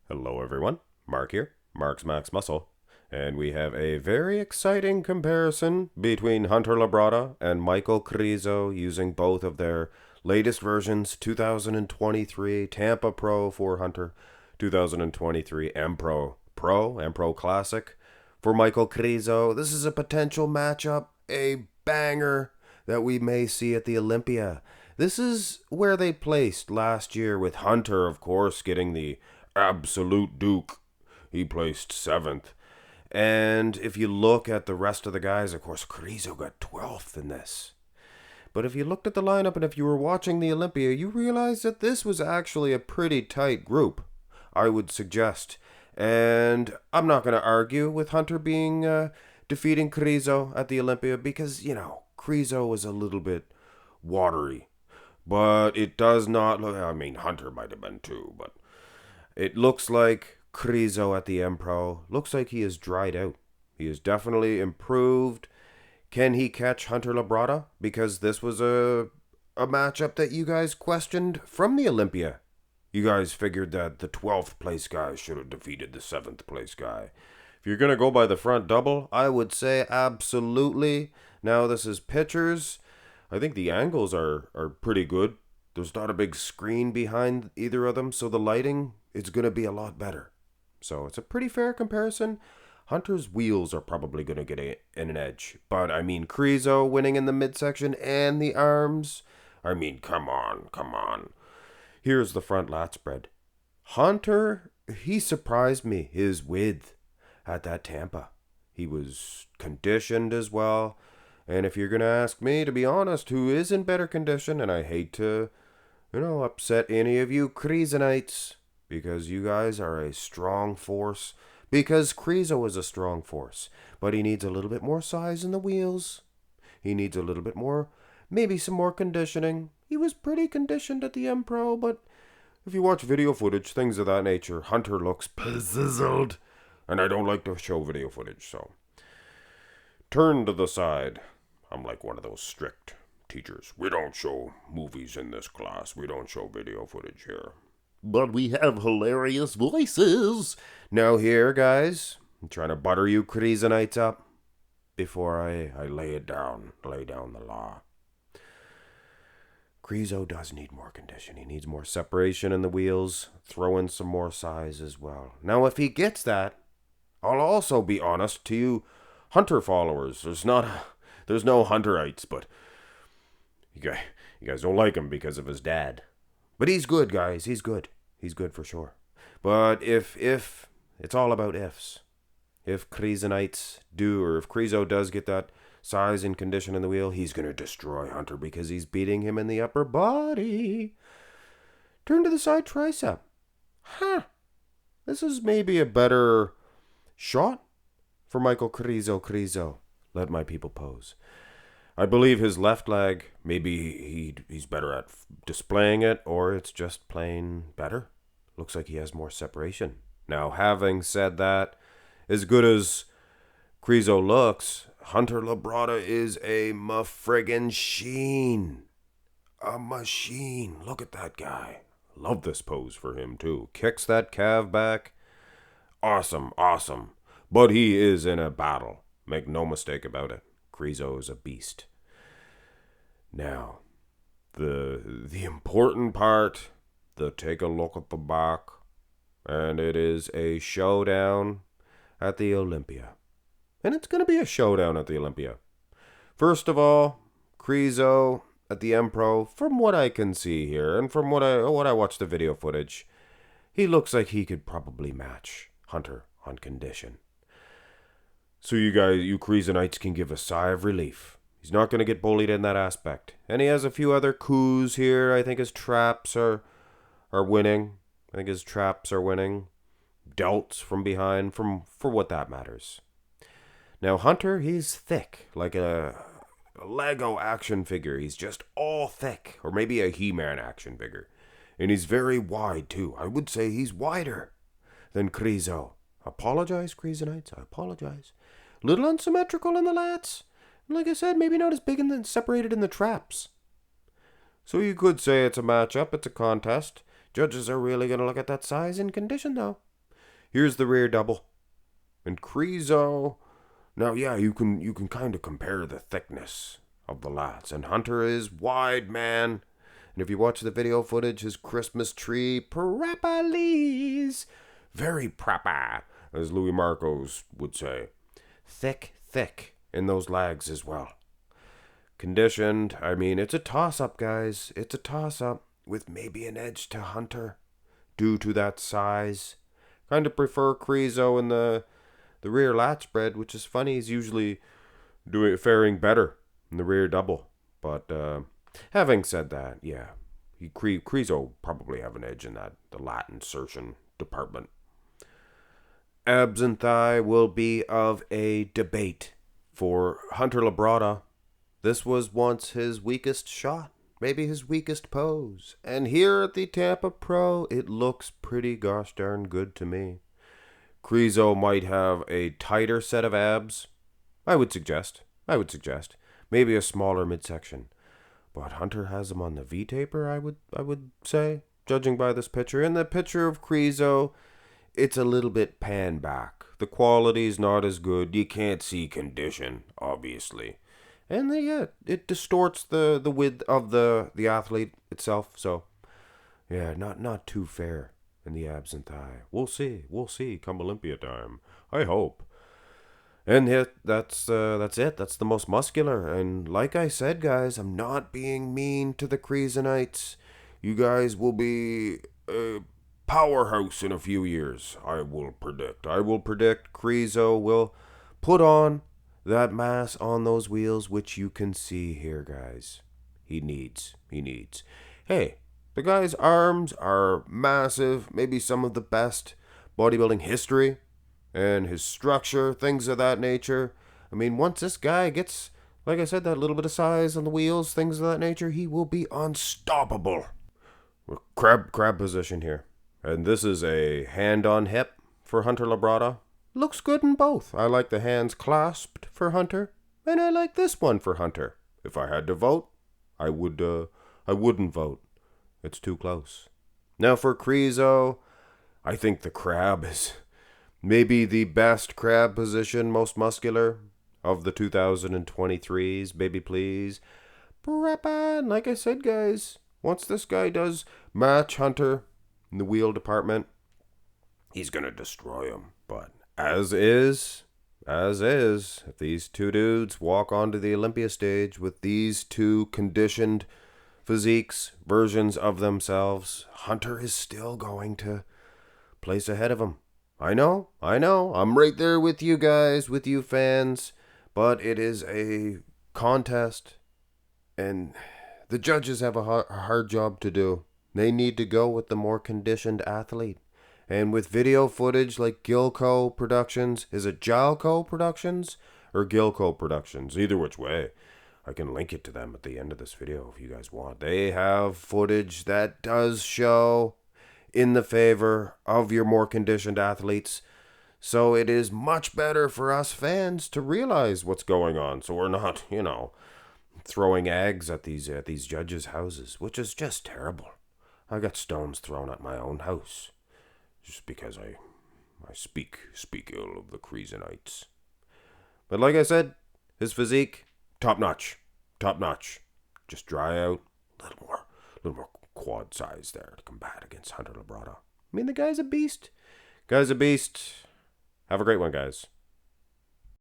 Hello everyone, Mark here, Mark's Max Muscle, and we have a very exciting comparison between Hunter Labrada and Michal Kriz using both of their latest versions, 2023 Tampa Pro for Hunter, 2023 EMPRO EMPRO Classic for Michal Kriz. This is a potential matchup, a banger that we may see at the Olympia. This is where they placed last year with Hunter, of course, getting the absolute Duke. He placed 7th. And if you look at the rest of the guys, of course, Kriz got 12th in this. But if you looked at the lineup and if you were watching the Olympia, you realize that this was actually a pretty tight group, I would suggest. And I'm not going to argue with Hunter being defeating Kriz at the Olympia because, Kriz was a little bit watery. But it does not look, Hunter might have been too, but it looks like Kriz at the EMPRO looks like he is dried out. He is definitely improved. Can he catch Hunter Labrada? Because this was a matchup that you guys questioned from the Olympia. You guys figured that the 12th place guy should have defeated the 7th place guy. If you're going to go by the front double, I would say absolutely. Now this is pictures. I think the angles are pretty good. There's not a big screen behind either of them, so the lighting is going to be a lot better. So it's a pretty fair comparison. Hunter's wheels are probably going to get an edge. But, Kriz winning in the midsection and the arms. Come on. Here's the front lat spread. Hunter, he surprised me. His width at that Tampa. He was conditioned as well. And if you're going to ask me, to be honest, who is in better condition, and I hate to, upset any of you Krizenites, because you guys are a strong force, because Kriz is a strong force, but he needs a little bit more size in the wheels. He needs a little bit more, maybe some more conditioning. He was pretty conditioned at the EMPRO, but if you watch video footage, things of that nature, Hunter looks pizzled, and I don't like to show video footage, so turn to the side. I'm like one of those strict teachers. We don't show movies in this class. We don't show video footage here. But we have hilarious voices. Now here, guys, I'm trying to butter you Krizenites up before I lay down the law. Kriz does need more condition. He needs more separation in the wheels. Throw in some more size as well. Now, if he gets that, I'll also be honest to you Hunter followers. There's no Hunterites, but you guys don't like him because of his dad. But he's good, guys. He's good. He's good for sure. But if it's all about ifs. If Krizenites do, or if Kriz does get that size and condition in the wheel, he's going to destroy Hunter because he's beating him in the upper body. Turn to the side tricep. This is maybe a better shot for Michal Kriz. Let my people pose. I believe his left leg, maybe he's better at displaying it, or it's just plain better. Looks like he has more separation. Now, having said that, as good as Kriz looks, Hunter Labrada is a friggin' sheen. A machine. Look at that guy. Love this pose for him, too. Kicks that calf back. Awesome. But he is in a battle. Make no mistake about it. Kriz is a beast. Now, the important part, take a look at the back, and it is a showdown at the Olympia. And it's going to be a showdown at the Olympia. First of all, Kriz at the EMPRO, from what I can see here, and from what I watched the video footage, he looks like he could probably match Hunter on condition. So you Krizenites can give a sigh of relief. He's not going to get bullied in that aspect. And he has a few other coups here. I think his traps are winning. Delts from behind, for what that matters. Now Hunter, he's thick, like a Lego action figure. He's just all thick. Or maybe a He-Man action figure. And he's very wide too. I would say he's wider than Kriz. Apologize, Krizenites. I apologize. Little unsymmetrical in the lats. Like I said, maybe not as big and separated in the traps. So you could say it's a matchup, it's a contest. Judges are really going to look at that size and condition, though. Here's the rear double. And Krizo, now yeah, you can kind of compare the thickness of the lats. And Hunter is wide, man. And if you watch the video footage, his Christmas tree, properlies, very proper, as Louis Marcos would say. Thick in those legs as well. Conditioned, I mean, it's a toss-up, guys. It's a toss-up with maybe an edge to Hunter due to that size. Kind of prefer Krizo in the rear lat spread, which is funny. He's usually faring better in the rear double. But having said that, yeah, Krizo probably have an edge in the lat insertion department. Abs and thigh will be of a debate for Hunter Labrada. This was once his weakest shot, maybe his weakest pose. And here at the Tampa Pro, it looks pretty gosh darn good to me. Krizo might have a tighter set of abs. I would suggest. Maybe a smaller midsection. But Hunter has them on the V-taper, I would say, judging by this picture. In the picture of Krizo, it's a little bit pan back. The quality's not as good. You can't see condition, obviously. And it distorts the width of the athlete itself. So, yeah, not too fair in the abs and thigh. We'll see come Olympia time. I hope. And that's it. That's the most muscular. And like I said, guys, I'm not being mean to the Krizenites. You guys will be a powerhouse in a few years. I will predict Krizo will put on that mass on those wheels, which you can see here, guys. He needs. Hey, the guy's arms are massive, maybe some of the best bodybuilding history, and his structure, things of that nature. I mean, once this guy gets, like I said, that little bit of size on the wheels, things of that nature, he will be unstoppable. We're crab position here. And this is a hand on hip for Hunter Labrada. Looks good in both. I like the hands clasped for Hunter, and I like this one for Hunter. If I had to vote, I wouldn't vote. It's too close. Now for Krizo, I think the crab is maybe the best crab position, most muscular of the 2023s, baby please. And like I said, guys, once this guy does match Hunter in the wheel department, he's gonna destroy him. But as is, if these two dudes walk onto the Olympia stage with these two conditioned physiques, versions of themselves, Hunter is still going to place ahead of him. I know, I'm right there with you guys, with you fans, but it is a contest, and the judges have a hard job to do. They need to go with the more conditioned athlete. And with video footage like Gilco Productions, is it Jalco Productions or Gilco Productions? Either which way, I can link it to them at the end of this video if you guys want. They have footage that does show in the favor of your more conditioned athletes. So it is much better for us fans to realize what's going on. So we're not, throwing eggs at these judges' houses, which is just terrible. I got stones thrown at my own house. Just because I speak ill of the Krizenites. But like I said, his physique, top notch. Just dry out, a little more quad size there to combat against Hunter Labrada. I mean, the guy's a beast. Have a great one, guys.